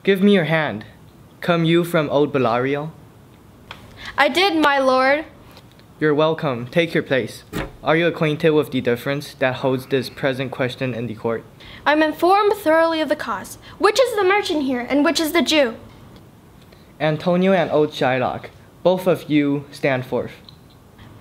Give me your hand. Come you from old Belariel? I did, my lord. You're welcome. Take your place. Are you acquainted with the difference that holds this present question in the court? I'm informed thoroughly of the cause. Which is the merchant here, and which is the Jew? Antonio and old Shylock, both of you stand forth.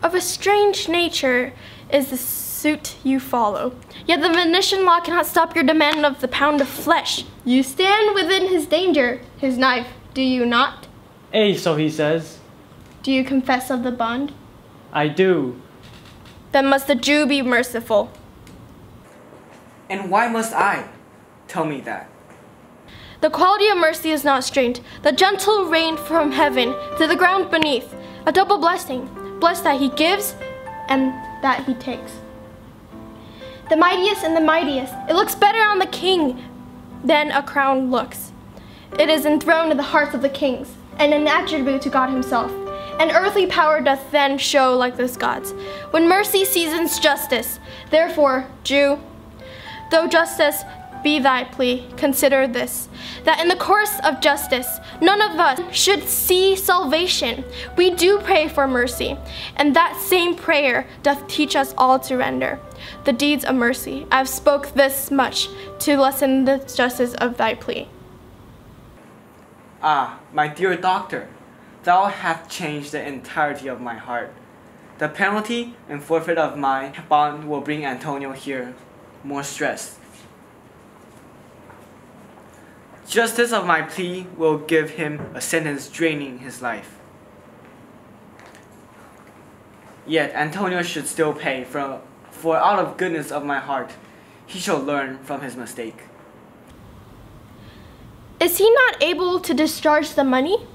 Of a strange nature is the suit you follow. Yet the Venetian law cannot stop your demand of the pound of flesh. You stand within his danger, his knife, do you not? Ay, so he says. Do you confess of the bond? I do. Then must the Jew be merciful. And why must I? Tell me that. The quality of mercy is not strained. The gentle rain from heaven to the ground beneath. A double blessing. Blessed that he gives and that he takes. The mightiest and the mightiest. It looks better on the king than a crown looks. It is enthroned in the hearts of the kings, and an attribute to God himself. And earthly power doth then show like this God's, when mercy seasons justice. Therefore, Jew, though justice be thy plea, consider this, that in the course of justice, none of us should see salvation. We do pray for mercy, and that same prayer doth teach us all to render the deeds of mercy. I have spoke this much to lessen the justice of thy plea. Ah, my dear doctor, thou hast changed the entirety of my heart. The penalty and forfeit of my bond will bring Antonio here more stress. Justice of my plea will give him a sentence draining his life. Yet Antonio should still pay, for out of goodness of my heart, he shall learn from his mistake. Is he not able to discharge the money?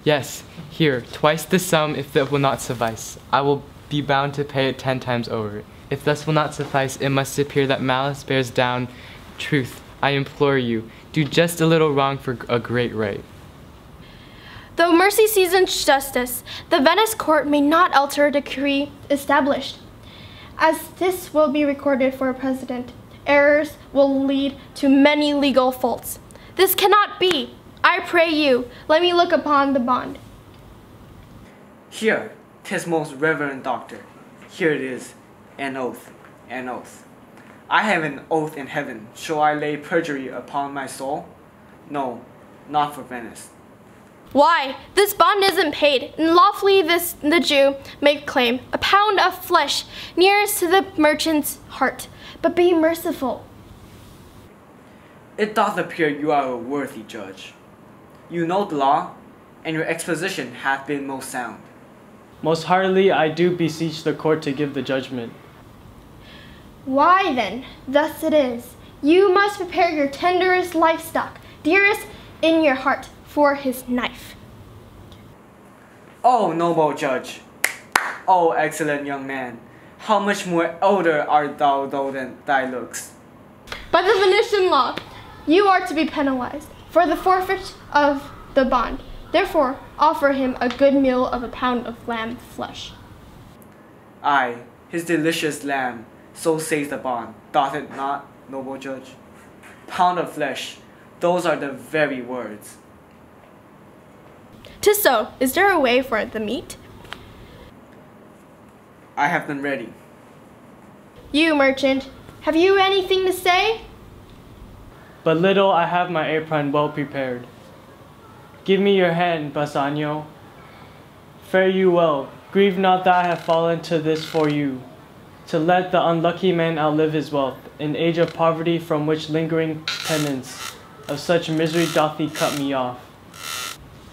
Yes, here, twice the sum if that will not suffice. I will be bound to pay it 10 times over. If this will not suffice, it must appear that malice bears down truth. I implore you, do just a little wrong for a great right. Though mercy seasons justice, the Venice court may not alter a decree established. As this will be recorded for a precedent, errors will lead to many legal faults. This cannot be. I pray you, let me look upon the bond. Here, 'tis most reverend doctor. Here it is, an oath, an oath. I have an oath in heaven. Shall I lay perjury upon my soul? No, not for Venice. Why? This bond isn't paid, and lawfully the Jew may claim a pound of flesh nearest to the merchant's heart. But be merciful. It doth appear you are a worthy judge. You know the law, and your exposition hath been most sound. Most heartily I do beseech the court to give the judgment. Why then, thus it is. You must prepare your tenderest livestock, dearest in your heart, for his knife. Oh, noble judge! Oh, excellent young man! How much more elder art thou than thy looks? By the Venetian law, you are to be penalized for the forfeit of the bond. Therefore, offer him a good meal of a pound of lamb flesh. Aye, his delicious lamb, so says the bond, doth it not, noble judge? Pound of flesh, those are the very words. 'Tis so. Is there a way for the meat? I have them ready. You, merchant, have you anything to say? But little I have my apron well prepared. Give me your hand, Bassanio. Fare you well. Grieve not that I have fallen to this for you, to let the unlucky man outlive his wealth, in age of poverty from which lingering penance of such misery doth he cut me off.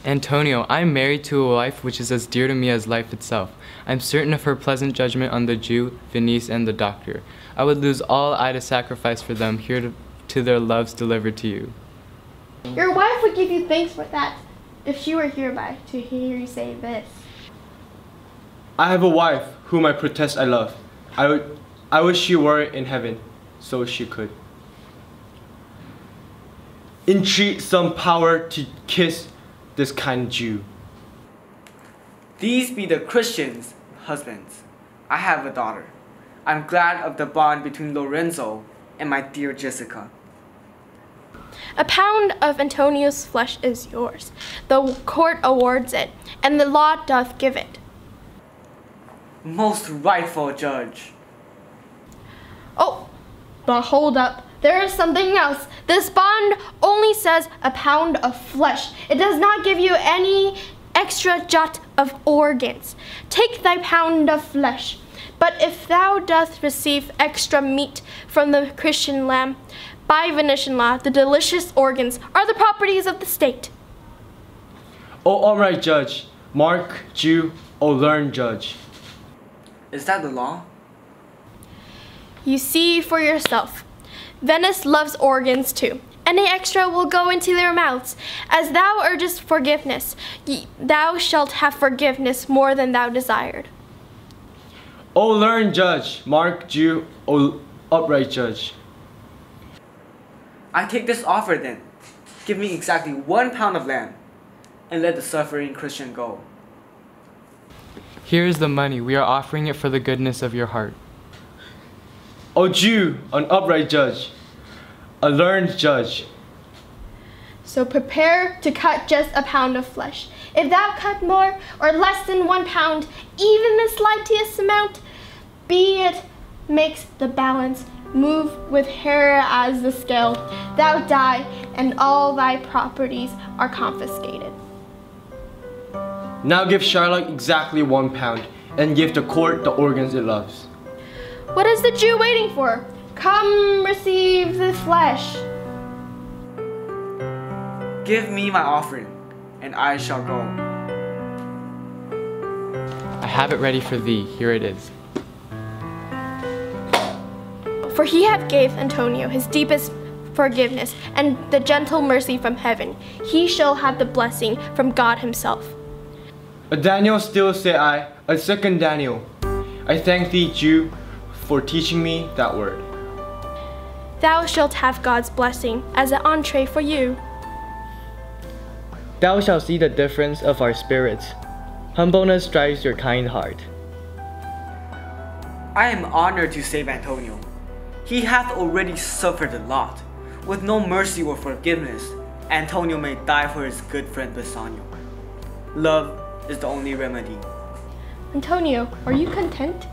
Antonio, I am married to a wife which is as dear to me as life itself. I am certain of her pleasant judgment on the Jew, Venice, and the doctor. I would lose all I to sacrifice for them here to their loves delivered to you. Your wife would give you thanks for that, if she were hereby to hear you say this. I have a wife whom I protest I love. I wish she were in heaven, so she could. Entreat some power to kiss this kind Jew. These be the Christians' husbands. I have a daughter. I'm glad of the bond between Lorenzo and my dear Jessica. A pound of Antonio's flesh is yours. The court awards it, and the law doth give it. Most rightful judge. Oh, but hold up. There is something else. This bond only says a pound of flesh. It does not give you any extra jot of organs. Take thy pound of flesh. But if thou dost receive extra meat from the Christian lamb, by Venetian law, the delicious organs are the properties of the state. O upright judge, mark, Jew, O learned judge. Is that the law? You see for yourself. Venice loves organs too. Any extra will go into their mouths. As thou urgest forgiveness, thou shalt have forgiveness more than thou desired. O learned judge, mark, Jew, O upright judge. I take this offer then. Give me exactly 1 pound of lamb, and let the suffering Christian go. Here is the money. We are offering it for the goodness of your heart. O Jew, an upright judge, a learned judge. So prepare to cut just a pound of flesh. If thou cut more or less than 1 pound, even the slightest amount, be it makes the balance move with hair as the scale, thou die, and all thy properties are confiscated. Now give Shylock exactly 1 pound, and give the court the organs it loves. What is the Jew waiting for? Come receive the flesh. Give me my offering, and I shall go. I have it ready for thee. Here it is. For he hath gave Antonio his deepest forgiveness and the gentle mercy from heaven. He shall have the blessing from God himself. A Daniel still say I, a second Daniel. I thank thee, Jew, for teaching me that word. Thou shalt have God's blessing as an entree for you. Thou shalt see the difference of our spirits. Humbleness drives your kind heart. I am honored to save Antonio. He hath already suffered a lot. With no mercy or forgiveness, Antonio may die for his good friend Bassanio. Love is the only remedy. Antonio, are you content?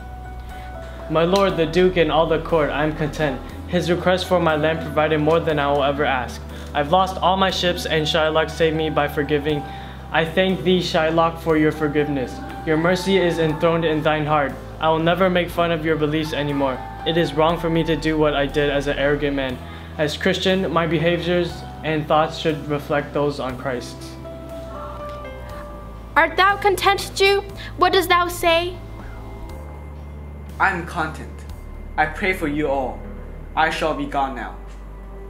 My lord, the duke, and all the court, I am content. His request for my land provided more than I will ever ask. I've lost all my ships, and Shylock saved me by forgiving. I thank thee, Shylock, for your forgiveness. Your mercy is enthroned in thine heart. I will never make fun of your beliefs anymore. It is wrong for me to do what I did as an arrogant man. As Christian, my behaviors and thoughts should reflect those on Christ's. Art thou content, Jew? What dost thou say? I am content. I pray for you all. I shall be gone now.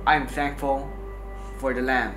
I am thankful for the land.